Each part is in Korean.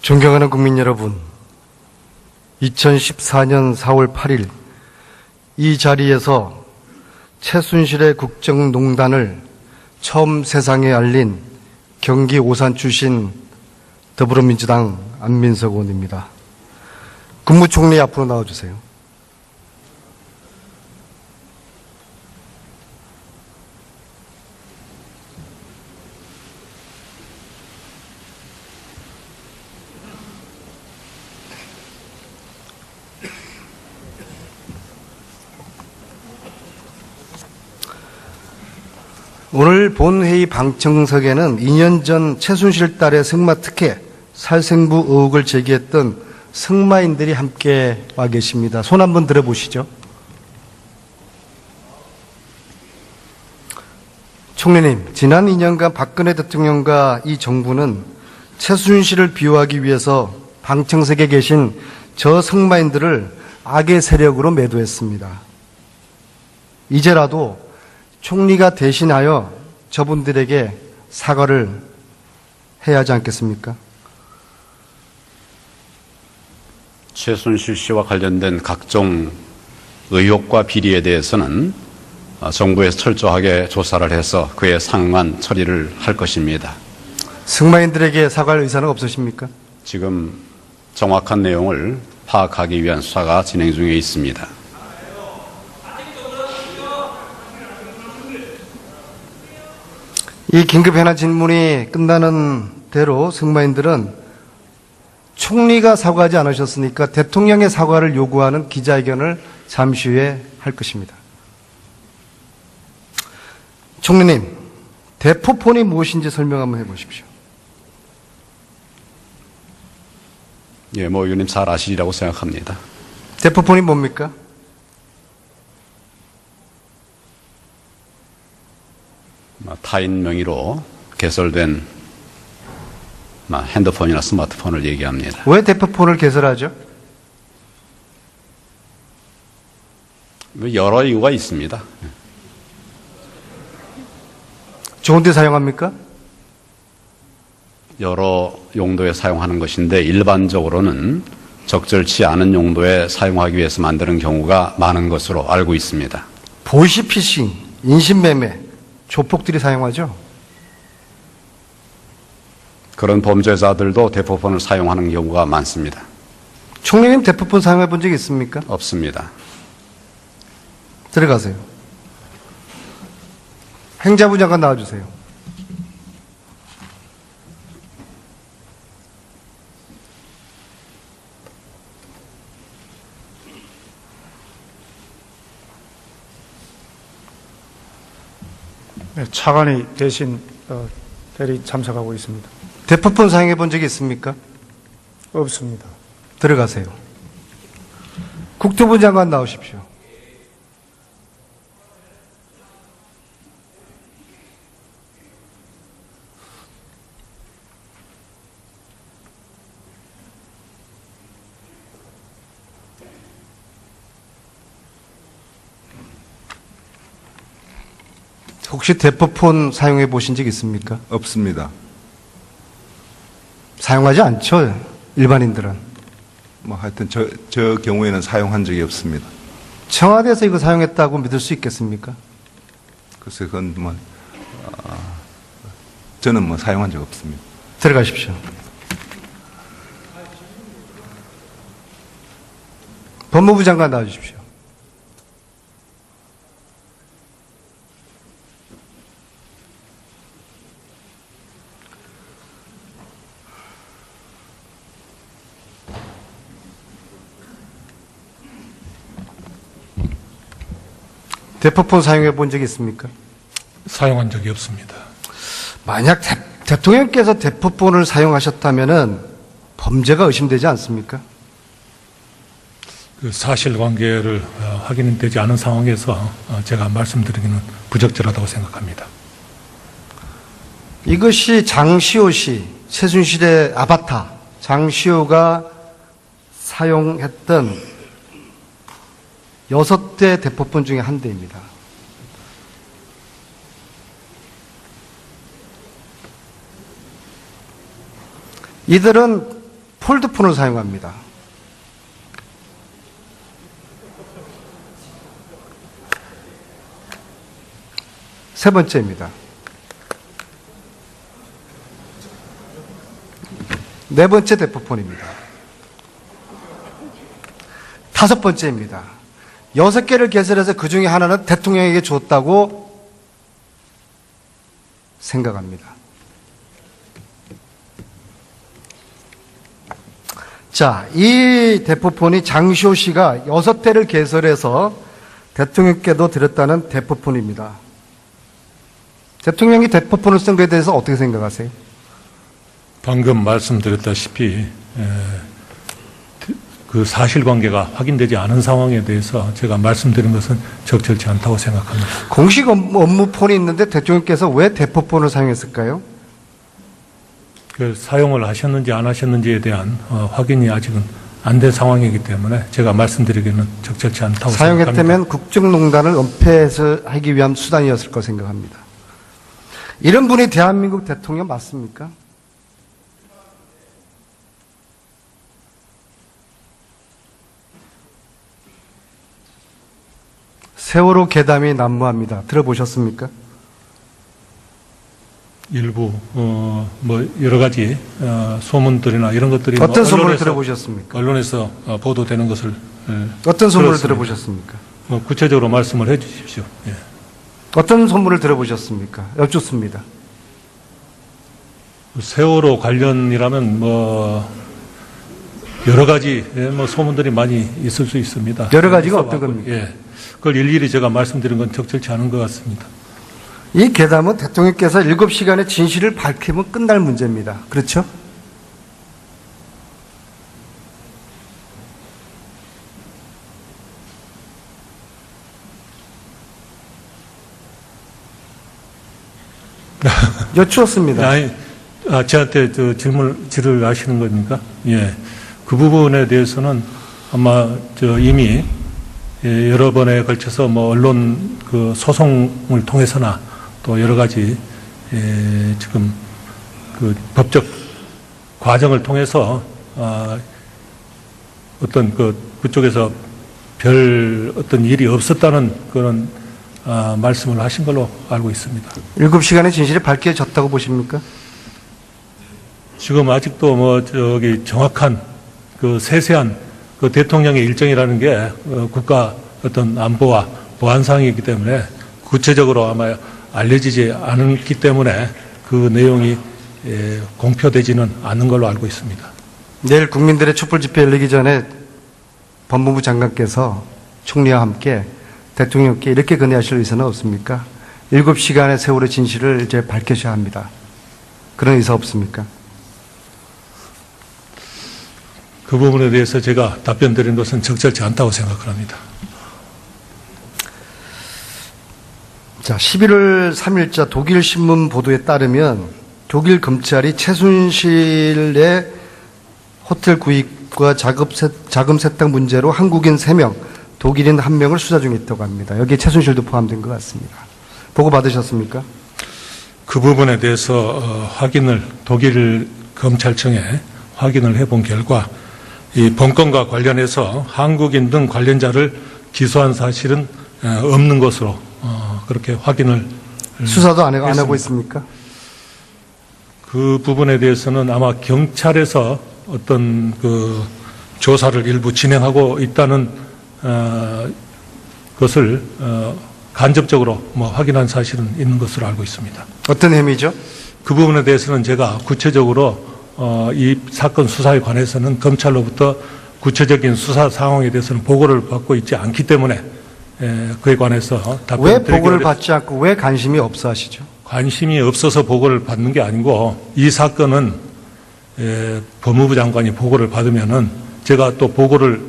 존경하는 국민 여러분, 2014년 4월 8일 이 자리에서 최순실의 국정농단을 처음 세상에 알린 경기 오산 출신 더불어민주당 안민석 의원입니다. 국무총리 앞으로 나와주세요. 오늘 본회의 방청석에는 2년 전 최순실 딸의 승마 특혜, 살생부 의혹을 제기했던 승마인들이 함께 와 계십니다. 손 한번 들어보시죠. 총리님, 지난 2년간 박근혜 대통령과 이 정부는 최순실을 비호하기 위해서 방청석에 계신 저 승마인들을 악의 세력으로 매도했습니다. 이제라도 총리가 대신하여 저분들에게 사과를 해야 하지 않겠습니까? 최순실 씨와 관련된 각종 의혹과 비리에 대해서는 정부에서 철저하게 조사를 해서 그에 상응한 처리를 할 것입니다. 승마인들에게 사과할 의사는 없으십니까? 지금 정확한 내용을 파악하기 위한 수사가 진행 중에 있습니다. 이 긴급 현안 질문이 끝나는 대로 승마인들은 총리가 사과하지 않으셨으니까 대통령의 사과를 요구하는 기자회견을 잠시 후에 할 것입니다. 총리님, 대포폰이 무엇인지 설명 한번 해보십시오. 예, 의원님 잘 아시리라고 생각합니다. 대포폰이 뭡니까? 타인 명의로 개설된 핸드폰이나 스마트폰을 얘기합니다. 왜 대포폰을 개설하죠? 여러 이유가 있습니다. 좋은 데 사용합니까? 여러 용도에 사용하는 것인데 일반적으로는 적절치 않은 용도에 사용하기 위해서 만드는 경우가 많은 것으로 알고 있습니다. 보이시피싱, 인신매매, 조폭들이 사용하죠? 그런 범죄자들도 대포폰을 사용하는 경우가 많습니다. 총리님 대포폰 사용해 본 적 있습니까? 없습니다. 들어가세요. 행자부 장관 나와주세요. 네, 차관이 대신 대리 참석하고 있습니다. 대포폰 사용해 본 적이 있습니까? 없습니다. 들어가세요. 국토부 장관 나오십시오. 혹시 대포폰 사용해 보신 적 있습니까? 없습니다. 사용하지 않죠, 일반인들은. 하여튼 저 경우에는 사용한 적이 없습니다. 청와대에서 이거 사용했다고 믿을 수 있겠습니까? 글쎄 그건 저는 사용한 적 없습니다. 들어가십시오. 법무부 장관 나와주십시오. 대포폰 사용해 본 적이 있습니까? 사용한 적이 없습니다. 만약 대통령께서 대포폰을 사용하셨다면은 범죄가 의심되지 않습니까? 그 사실관계를 확인되지 않은 상황에서 제가 말씀드리기는 부적절하다고 생각합니다. 이것이 장시호 씨, 최순실의 아바타, 장시호가 사용했던 6대 대포폰 중에 한 대입니다. 이들은 폴드폰을 사용합니다. 세 번째입니다. 네 번째 대포폰입니다. 다섯 번째입니다. 6개를 개설해서 그 중에 하나는 대통령에게 줬다고 생각합니다. 자, 이 대포폰이 장시호 씨가 6대를 개설해서 대통령께도 드렸다는 대포폰입니다. 대통령이 대포폰을 쓴 것에 대해서 어떻게 생각하세요? 방금 말씀드렸다시피 그 사실관계가 확인되지 않은 상황에 대해서 제가 말씀드린 것은 적절치 않다고 생각합니다. 공식 업무폰이 있는데 대통령께서 왜 대포폰을 사용했을까요? 그 사용을 하셨는지 안 하셨는지에 대한 확인이 아직은 안 된 상황이기 때문에 제가 말씀드리기는 적절치 않다고 생각합니다. 사용했다면 국정농단을 은폐하기 위한 수단이었을 거 생각합니다. 이런 분이 대한민국 대통령 맞습니까? 세월호 괴담이 난무합니다. 들어보셨습니까? 일부 뭐 여러 가지 소문들이나 이런 것들이 어떤 뭐 소문을 들어보셨습니까? 언론에서 보도되는 것을 어떤 소문을 들었습니다. 들어보셨습니까? 뭐 구체적으로 말씀을 해 주십시오. 예. 어떤 소문을 들어보셨습니까? 여쭙습니다. 세월호 관련이라면 뭐 여러 가지 뭐 소문들이 많이 있을 수 있습니다. 여러 가지가 어떤 겁니까? 예. 그걸 일일이 제가 말씀드린 건 적절치 않은 것 같습니다. 이 괴담은 대통령께서 7시간의 진실을 밝히면 끝날 문제입니다. 그렇죠? 여쭈었습니다. 아니, 저한테 질을 하시는 겁니까? 예. 그 부분에 대해서는 아마 이미 여러 번에 걸쳐서 뭐 언론 그 소송을 통해서나 또 여러 가지 지금 그 법적 과정을 통해서 어떤 그쪽에서 별 어떤 일이 없었다는 그런 말씀을 하신 걸로 알고 있습니다. 7시간의 진실이 밝혀졌다고 보십니까? 지금 아직도 뭐 정확한 그 세세한 그 대통령의 일정이라는 게 국가 어떤 안보와 보안 사항이기 때문에 구체적으로 아마 알려지지 않기 때문에 그 내용이 공표되지는 않는 걸로 알고 있습니다. 내일 국민들의 촛불 집회 열리기 전에 법무부 장관께서 총리와 함께 대통령께 이렇게 건의하실 의사는 없습니까? 7시간의 세월의 진실을 이제 밝혀셔야 합니다. 그런 의사 없습니까? 그 부분에 대해서 제가 답변 드린 것은 적절치 않다고 생각합니다. 자, 11월 3일자 독일 신문 보도에 따르면 독일 검찰이 최순실의 호텔 구입과 자금 세탁 문제로 한국인 3명, 독일인 1명을 수사 중에 있다고 합니다. 여기에 최순실도 포함된 것 같습니다. 보고 받으셨습니까? 그 부분에 대해서 확인을 독일 검찰청에 확인을 해본 결과 이 범건과 관련해서 한국인 등 관련자를 기소한 사실은 없는 것으로 그렇게 확인을 수사도 안 하고 있습니까? 그 부분에 대해서는 아마 경찰에서 어떤 그 조사를 일부 진행하고 있다는 것을 간접적으로 뭐 확인한 사실은 있는 것으로 알고 있습니다. 어떤 혐의죠? 그 부분에 대해서는 제가 구체적으로 이 사건 수사에 관해서는 검찰로부터 구체적인 수사 상황에 대해서는 보고를 받고 있지 않기 때문에 그에 관해서 왜 보고를 받지 않고 왜 관심이 없어 하시죠? 관심이 없어서 보고를 받는 게 아니고 이 사건은 법무부 장관이 보고를 받으면은 제가 또 보고를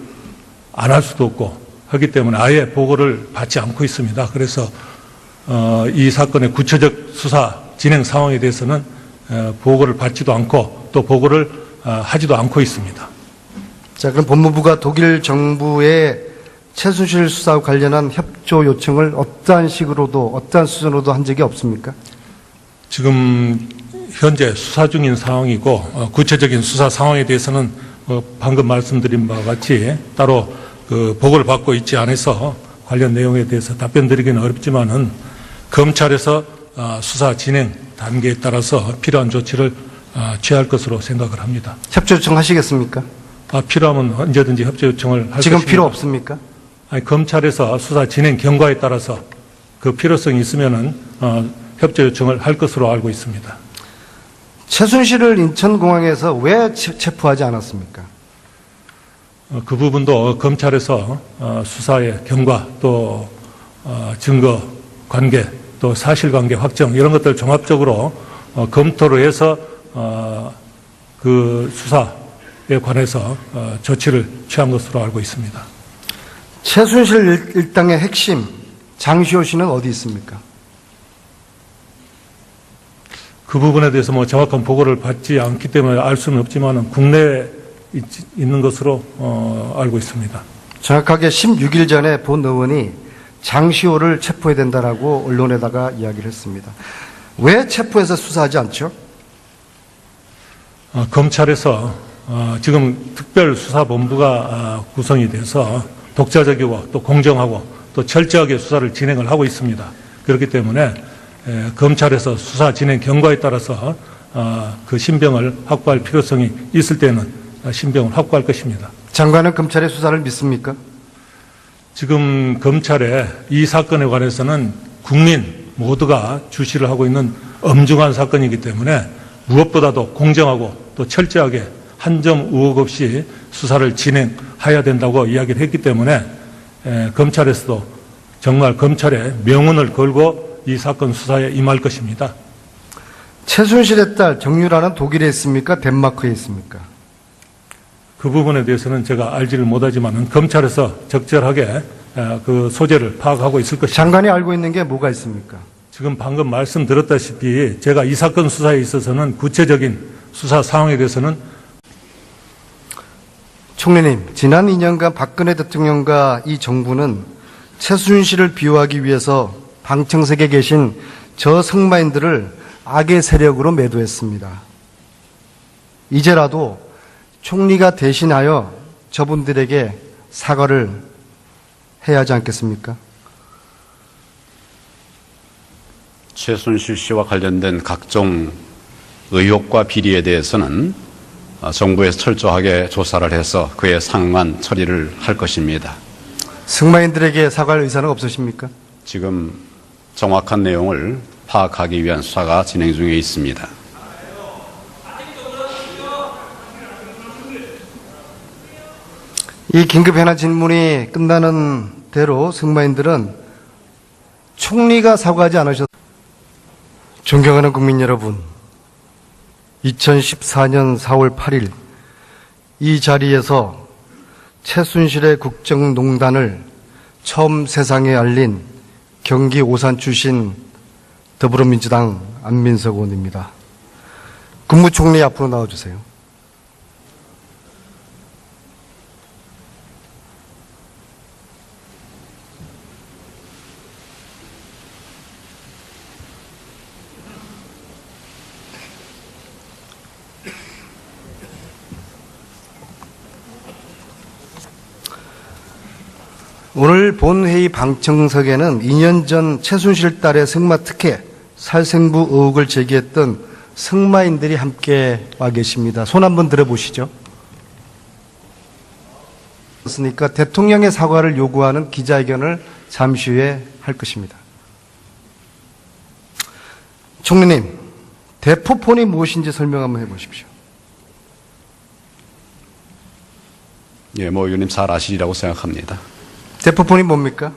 안 할 수도 없고 하기 때문에 아예 보고를 받지 않고 있습니다. 그래서 이 사건의 구체적 수사 진행 상황에 대해서는 보고를 받지도 않고 또 보고를 하지도 않고 있습니다. 자, 그럼 법무부가 독일 정부의 최순실 수사와 관련한 협조 요청을 어떠한 식으로도 어떠한 수준으로도 한 적이 없습니까? 지금 현재 수사 중인 상황이고 구체적인 수사 상황에 대해서는 방금 말씀드린 바와 같이 따로 그 보고를 받고 있지 않아서 관련 내용에 대해서 답변드리기는 어렵지만은 검찰에서 수사 진행 단계에 따라서 필요한 조치를 취할 것으로 생각을 합니다. 협조 요청하시겠습니까? 필요하면 언제든지 협조 요청을 할 지금 것입니다. 필요 없습니까? 아니, 검찰에서 수사 진행 경과에 따라서 그 필요성이 있으면은 협조 요청을 할 것으로 알고 있습니다. 최순실을 인천공항에서 왜 체포하지 않았습니까? 그 부분도 검찰에서 수사의 경과 또 증거 관계 또 사실관계 확정 이런 것들 종합적으로 검토를 해서 그 수사에 관해서 조치를 취한 것으로 알고 있습니다. 최순실 일당의 핵심 장시호 씨는 어디 있습니까? 그 부분에 대해서 뭐 정확한 보고를 받지 않기 때문에 알 수는 없지만 국내에 있는 것으로 알고 있습니다. 정확하게 16일 전에 본 의원이 장시호를 체포해야 된다라고 언론에다가 이야기를 했습니다. 왜 체포해서 수사하지 않죠? 검찰에서 지금 특별수사본부가 구성이 돼서 독자적이고 또 공정하고 또 철저하게 수사를 진행을 하고 있습니다. 그렇기 때문에 검찰에서 수사 진행 경과에 따라서 그 신병을 확보할 필요성이 있을 때는 신병을 확보할 것입니다. 장관은 검찰의 수사를 믿습니까? 지금 검찰의 이 사건에 관해서는 국민 모두가 주시를 하고 있는 엄중한 사건이기 때문에 무엇보다도 공정하고 또 철저하게 한 점 의혹 없이 수사를 진행해야 된다고 이야기를 했기 때문에 검찰에서도 정말 검찰의 명운을 걸고 이 사건 수사에 임할 것입니다. 최순실의 딸 정유라는 독일에 있습니까? 덴마크에 있습니까? 그 부분에 대해서는 제가 알지를 못하지만 검찰에서 적절하게 그 소재를 파악하고 있을 것입니다. 장관이 알고 있는 게 뭐가 있습니까? 지금 방금 말씀드렸다시피 제가 이 사건 수사에 있어서는 구체적인 수사 상황에 대해서는 총리님, 지난 2년간 박근혜 대통령과 이 정부는 최순실을 비호하기 위해서 방청석에 계신 저 승마인들을 악의 세력으로 매도했습니다. 이제라도 총리가 대신하여 저분들에게 사과를 해야 하지 않겠습니까? 최순실 씨와 관련된 각종 의혹과 비리에 대해서는 정부에서 철저하게 조사를 해서 그에 상응한 처리를 할 것입니다. 승마인들에게 사과할 의사는 없으십니까? 지금 정확한 내용을 파악하기 위한 수사가 진행 중에 있습니다. 이 긴급 현안 질문이 끝나는 대로 승마인들은 총리가 사과하지 않으셨. 존경하는 국민 여러분, 2014년 4월 8일 이 자리에서 최순실의 국정농단을 처음 세상에 알린 경기 오산 출신 더불어민주당 안민석 의원입니다. 국무총리 앞으로 나와주세요. 오늘 본회의 방청석에는 2년 전 최순실 딸의 승마 특혜, 살생부 의혹을 제기했던 승마인들이 함께 와 계십니다. 손 한번 들어보시죠. 그렇으니까 대통령의 사과를 요구하는 기자회견을 잠시 후에 할 것입니다. 총리님, 대포폰이 무엇인지 설명 한번 해보십시오. 예, 모 의원님 잘 아시리라고 생각합니다. 대포폰이 뭡니까?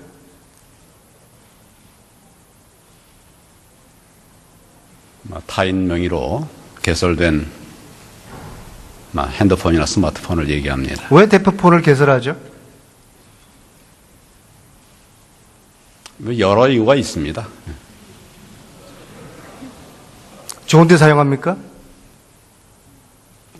타인 명의로 개설된 핸드폰이나 스마트폰을 얘기합니다. 왜 대포폰을 개설하죠? 여러 이유가 있습니다. 좋은 데 사용합니까?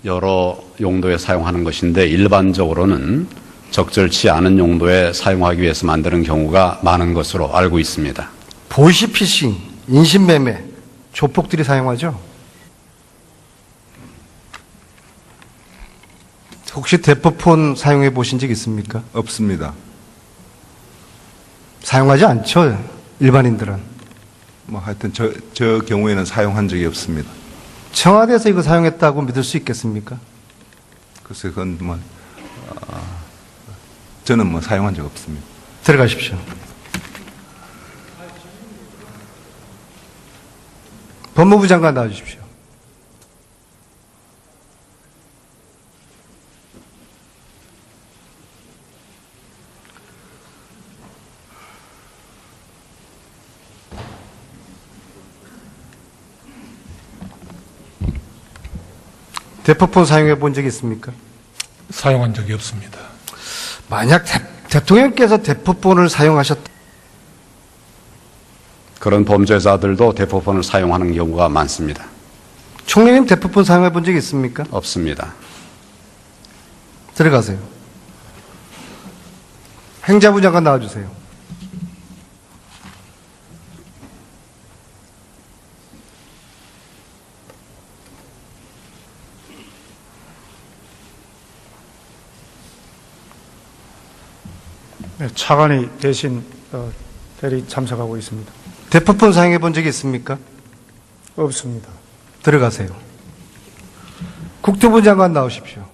여러 용도에 사용하는 것인데 일반적으로는 적절치 않은 용도에 사용하기 위해서 만드는 경우가 많은 것으로 알고 있습니다. 보이시피싱, 인신매매, 조폭들이 사용하죠? 혹시 대포폰 사용해 보신 적 있습니까? 없습니다. 사용하지 않죠, 일반인들은. 뭐 하여튼 저 경우에는 사용한 적이 없습니다. 청와대에서 이거 사용했다고 믿을 수 있겠습니까? 글쎄 그건 뭐 저는 뭐 사용한 적 없습니다. 들어가십시오. 법무부 장관 나와주십시오. 대포폰 사용해 본 적 있습니까? 사용한 적이 없습니다. 만약 대통령께서 대포폰을 사용하셨다. 그런 범죄자들도 대포폰을 사용하는 경우가 많습니다. 총리님 대포폰 사용해 본 적 있습니까? 없습니다. 들어가세요. 행자부 장관 나와주세요. 네, 차관이 대신 대리 참석하고 있습니다. 대포폰 사용해 본 적이 있습니까? 없습니다. 들어가세요. 국토부 장관 나오십시오.